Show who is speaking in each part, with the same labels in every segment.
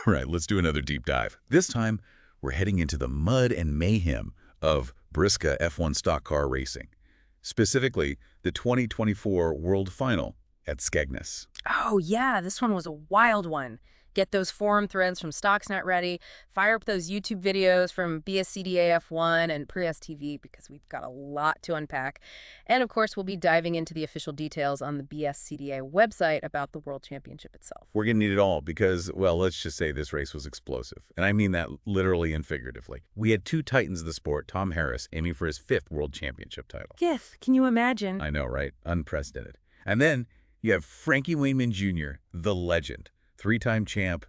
Speaker 1: Right, let's do another deep dive. This time, we're heading into the mud and mayhem of BriSCA F1 stock car racing, specifically the 2024 World Final at Skegness.
Speaker 2: Oh, yeah, this one was a wild one. Get those forum threads from Stocksnet ready, fire up those YouTube videos from BSCDA F1 and BriSCA because we've got a lot to unpack. And of course, we'll be diving into the official details on the BSCDA website about the World Championship itself.
Speaker 1: We're going to need it all because, well, let's just say this race was explosive. And I mean that literally and figuratively. We had two titans of the sport, Tom Harris aiming for his 5th World Championship title.
Speaker 2: Fifth, can you imagine?
Speaker 1: I know, right? Unprecedented. And then you have Frankie Wainman Jr., the legend. 3-time champ,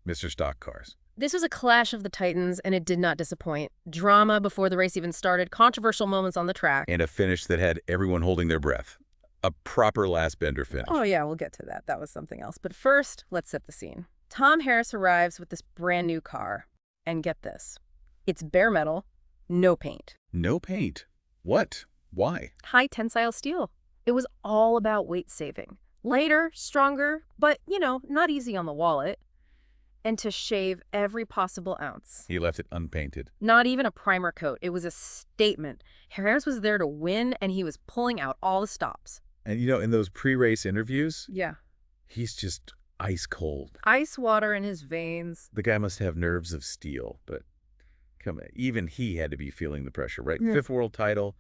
Speaker 1: Mr. Stock Cars.
Speaker 2: This was a clash of the titans, and it did not disappoint. Drama before the race even started, controversial moments on the track.
Speaker 1: And a finish that had everyone holding their breath. A proper last-bender finish.
Speaker 2: Oh, yeah, we'll get to that. That was something else. But first, let's set the scene. Tom Harris arrives with this brand new car. And get this. It's bare metal, no paint.
Speaker 1: No paint? What? Why?
Speaker 2: High tensile steel. It was all about weight saving. Lighter, stronger, but, not easy on the wallet. And to shave every possible ounce.
Speaker 1: He left it unpainted.
Speaker 2: Not even a primer coat. It was a statement. Harris was there to win, and he was pulling out all the stops.
Speaker 1: And, in those pre-race interviews,
Speaker 2: Yeah.
Speaker 1: he's just ice cold.
Speaker 2: Ice water in his veins.
Speaker 1: The guy must have nerves of steel, but come on, even he had to be feeling the pressure, right?
Speaker 2: Yeah.
Speaker 1: 5th world title,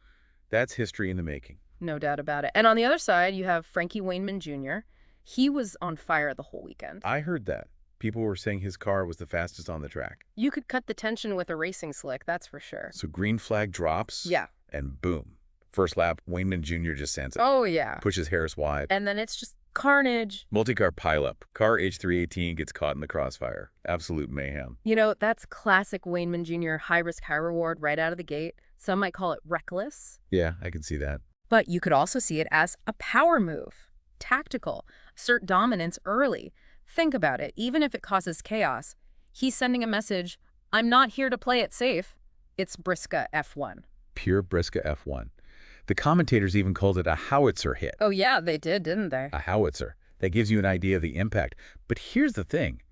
Speaker 1: that's history in the making.
Speaker 2: No doubt about it. And on the other side, you have Frankie Wainman Jr. He was on fire the whole weekend.
Speaker 1: I heard that. People were saying his car was the fastest on the track.
Speaker 2: You could cut the tension with a racing slick, that's for sure.
Speaker 1: So green flag drops.
Speaker 2: Yeah.
Speaker 1: And boom. First lap, Wainman Jr. just sends it.
Speaker 2: Oh, yeah.
Speaker 1: Pushes Harris wide.
Speaker 2: And then it's just carnage.
Speaker 1: Multi-car pileup. Car H318 gets caught in the crossfire. Absolute mayhem.
Speaker 2: That's classic Wainman Jr. high risk, high reward right out of the gate. Some might call it reckless.
Speaker 1: Yeah, I can see that.
Speaker 2: But you could also see it as a power move. Tactical. Assert dominance early. Think about it. Even if it causes chaos, he's sending a message, I'm not here to play it safe. It's BriSCA F1.
Speaker 1: Pure BriSCA F1. The commentators even called it a howitzer hit.
Speaker 2: Oh, yeah, they did, didn't they?
Speaker 1: A howitzer. That gives you an idea of the impact. But here's the thing.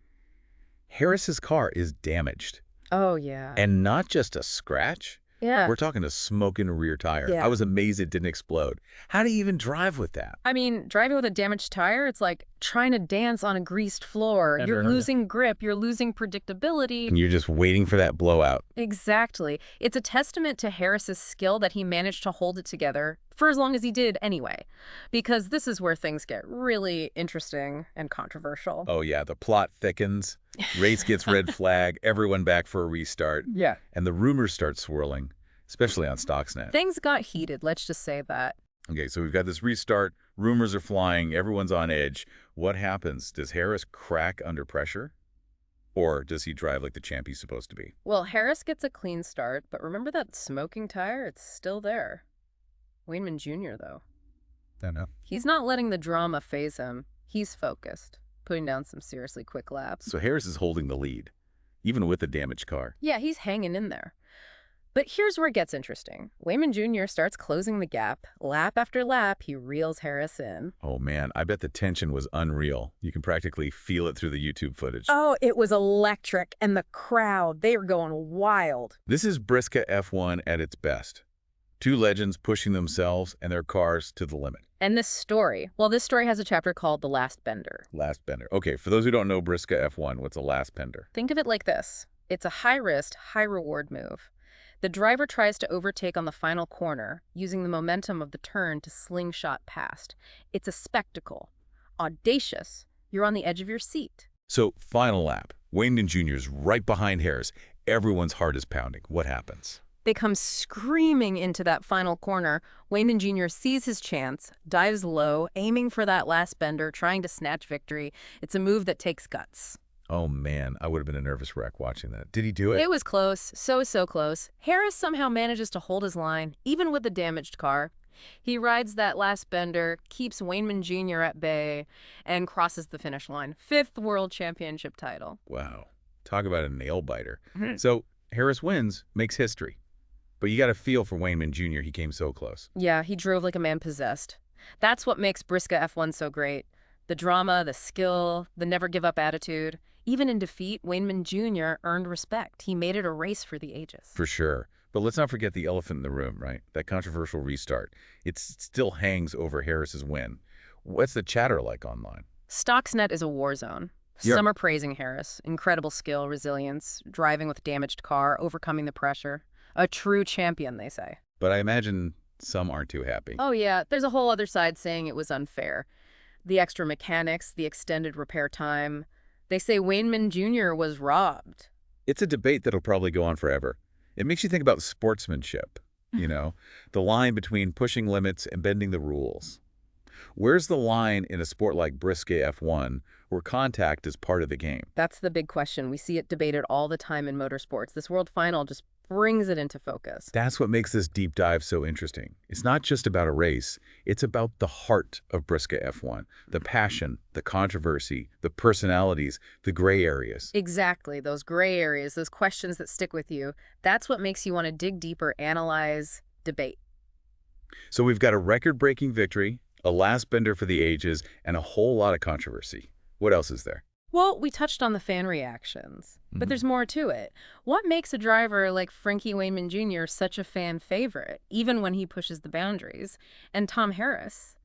Speaker 1: Harris's car is damaged.
Speaker 2: Oh, yeah.
Speaker 1: And not just a scratch.
Speaker 2: Yeah.
Speaker 1: We're talking a smoking rear tire.
Speaker 2: Yeah.
Speaker 1: I was amazed it didn't explode. How do you even drive with that?
Speaker 2: I mean, driving with a damaged tire, it's like trying to dance on a greased floor. You're losing grip, you're losing predictability.
Speaker 1: And you're just waiting for that blowout.
Speaker 2: Exactly. It's a testament to Harris's skill that he managed to hold it together for as long as he did anyway. Because this is where things get really interesting and controversial.
Speaker 1: Oh, yeah. The plot thickens. Race gets red flag. Everyone back for a restart.
Speaker 2: Yeah.
Speaker 1: And the rumors start swirling, especially on Stocksnet.
Speaker 2: Things got heated, let's just say that.
Speaker 1: Okay, so we've got this restart. Rumors are flying. Everyone's on edge. What happens? Does Harris crack under pressure? Or does he drive like the champ he's supposed to be?
Speaker 2: Well, Harris gets a clean start, but remember that smoking tire? It's still there. Wainman Jr., though.
Speaker 1: I know.
Speaker 2: He's not letting the drama faze him. He's focused, putting down some seriously quick laps.
Speaker 1: So Harris is holding the lead, even with a damaged car.
Speaker 2: Yeah, he's hanging in there. But here's where it gets interesting. Wainman Jr. starts closing the gap. Lap after lap, he reels Harris in.
Speaker 1: Oh, man, I bet the tension was unreal. You can practically feel it through the YouTube footage.
Speaker 2: Oh, it was electric, and the crowd, they were going wild.
Speaker 1: This is BriSCA F1 at its best. Two legends pushing themselves and their cars to the limit.
Speaker 2: And this story, well, this story has a chapter called The Last Bender.
Speaker 1: Last bender. Okay, for those who don't know BriSCA F1, what's a last bender?
Speaker 2: Think of it like this. It's a high-risk, high-reward move. The driver tries to overtake on the final corner, using the momentum of the turn to slingshot past. It's a spectacle. Audacious. You're on the edge of your seat.
Speaker 1: So, final lap. Wainman Jr.'s right behind Harris. Everyone's heart is pounding. What happens?
Speaker 2: They come screaming into that final corner. Wainman Jr. sees his chance, dives low, aiming for that last bender, trying to snatch victory. It's a move that takes guts.
Speaker 1: Oh, man, I would have been a nervous wreck watching that. Did he do it?
Speaker 2: It was close, so close. Harris somehow manages to hold his line, even with the damaged car. He rides that last bender, keeps Wainman Jr. at bay, and crosses the finish line. 5th World Championship title.
Speaker 1: Wow. Talk about a nail-biter. So, Harris wins, makes history. But you got to feel for Wainman Jr. He came so close.
Speaker 2: Yeah, he drove like a man possessed. That's what makes BriSCA F1 so great. The drama, the skill, the never-give-up attitude. Even in defeat, Wainman Jr. earned respect. He made it a race for the ages.
Speaker 1: For sure. But let's not forget the elephant in the room, right? That controversial restart. It still hangs over Harris's win. What's the chatter like online?
Speaker 2: Stuxnet is a war zone.
Speaker 1: Yeah.
Speaker 2: Some are praising Harris. Incredible skill, resilience, driving with damaged car, overcoming the pressure. A true champion, they say.
Speaker 1: But I imagine some aren't too happy.
Speaker 2: Oh yeah, there's a whole other side saying it was unfair. The extra mechanics, the extended repair time. They say Wainman Jr. was robbed.
Speaker 1: It's a debate that'll probably go on forever. It makes you think about sportsmanship, the line between pushing limits and bending the rules. Where's the line in a sport like BriSCA F1 where contact is part of the game?
Speaker 2: That's the big question. We see it debated all the time in motorsports. This World Final just brings it into focus.
Speaker 1: That's what makes this deep dive so interesting. It's not just about a race. It's about the heart of BriSCA F1, the passion, the controversy, the personalities, the gray areas.
Speaker 2: Exactly. Those gray areas, those questions that stick with you. That's what makes you want to dig deeper, analyze, debate.
Speaker 1: So we've got a record-breaking victory, a last bender for the ages, and a whole lot of controversy. What else is there?
Speaker 2: Well, we touched on the fan reactions, but there's more to it. What makes a driver like Frankie Wainman Jr. such a fan favorite, even when he pushes the boundaries? And Tom Harris,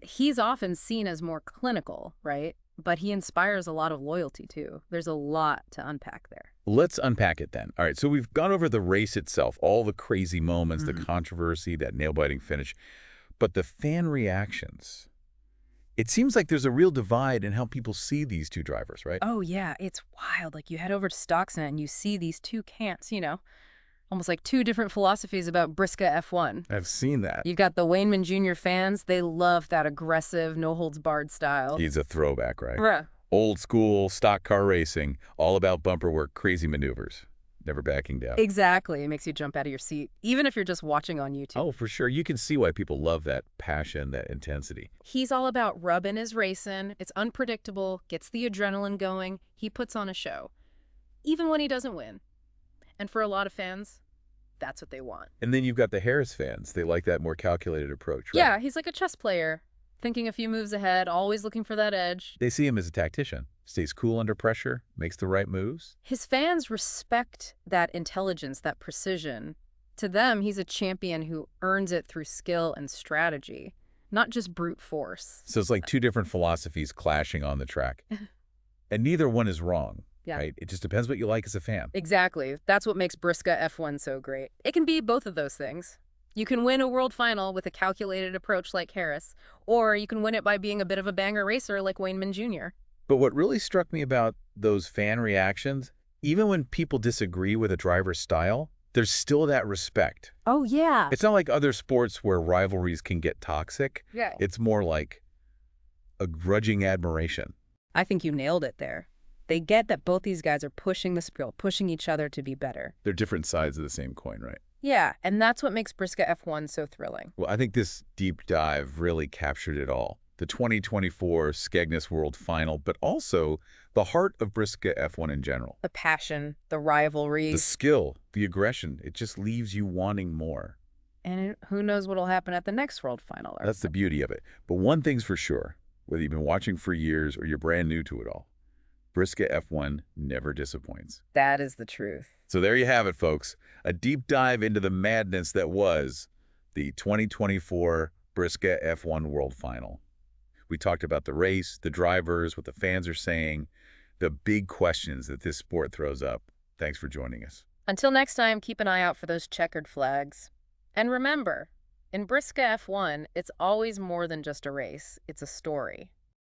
Speaker 2: he's often seen as more clinical, right? But he inspires a lot of loyalty, too. There's a lot to unpack there.
Speaker 1: Let's unpack it then. All right, so we've gone over the race itself, all the crazy moments, the controversy, that nail-biting finish. But the fan reactions, it seems like there's a real divide in how people see these two drivers, right?
Speaker 2: Oh, yeah, it's wild. Like, you head over to Stuxnet and you see these two camps, almost like two different philosophies about BriSCA F1.
Speaker 1: I've seen that.
Speaker 2: You've got the Wainman Jr. fans. They love that aggressive, no-holds-barred style.
Speaker 1: He's a throwback, right?
Speaker 2: Bruh.
Speaker 1: Old school, stock car racing, all about bumper work, crazy maneuvers, never backing down.
Speaker 2: Exactly. It makes you jump out of your seat, even if you're just watching on YouTube.
Speaker 1: Oh, for sure. You can see why people love that passion, that intensity.
Speaker 2: He's all about rubbing his racing. It's unpredictable, gets the adrenaline going. He puts on a show, even when he doesn't win. And for a lot of fans, that's what they want.
Speaker 1: And then you've got the Harris fans. They like that more calculated approach, right?
Speaker 2: Yeah, he's like a chess player, thinking a few moves ahead, always looking for that edge.
Speaker 1: They see him as a tactician. Stays cool under pressure, makes the right moves.
Speaker 2: His fans respect that intelligence, that precision. To them, he's a champion who earns it through skill and strategy, not just brute force.
Speaker 1: So it's like two different philosophies clashing on the track. And neither one is wrong, right? It just depends what you like as a fan.
Speaker 2: Exactly. That's what makes BriSCA F1 so great. It can be both of those things. You can win a world final with a calculated approach like Harris, or you can win it by being a bit of a banger racer like Wainman Jr.
Speaker 1: But what really struck me about those fan reactions, even when people disagree with a driver's style, there's still that respect.
Speaker 2: Oh, yeah.
Speaker 1: It's not like other sports where rivalries can get toxic.
Speaker 2: Yeah.
Speaker 1: It's more like a grudging admiration.
Speaker 2: I think you nailed it there. They get that both these guys are pushing the skill, pushing each other to be better.
Speaker 1: They're different sides of the same coin, right?
Speaker 2: Yeah, and that's what makes BriSCA F1 so thrilling.
Speaker 1: Well, I think this deep dive really captured it all. The 2024 Skegness World Final, but also the heart of BriSCA F1 in general.
Speaker 2: The passion, the rivalry.
Speaker 1: The skill, the aggression, it just leaves you wanting more.
Speaker 2: And who knows what'll happen at the next World Final.
Speaker 1: That's the beauty of it. But one thing's for sure, whether you've been watching for years or you're brand new to it all, BriSCA F1 never disappoints.
Speaker 2: That is the truth.
Speaker 1: So there you have it, folks. A deep dive into the madness that was the 2024 BriSCA F1 World Final. We talked about the race, the drivers, what the fans are saying, the big questions that this sport throws up. Thanks for joining us.
Speaker 2: Until next time, keep an eye out for those checkered flags. And remember, in BriSCA F1, it's always more than just a race. It's a story.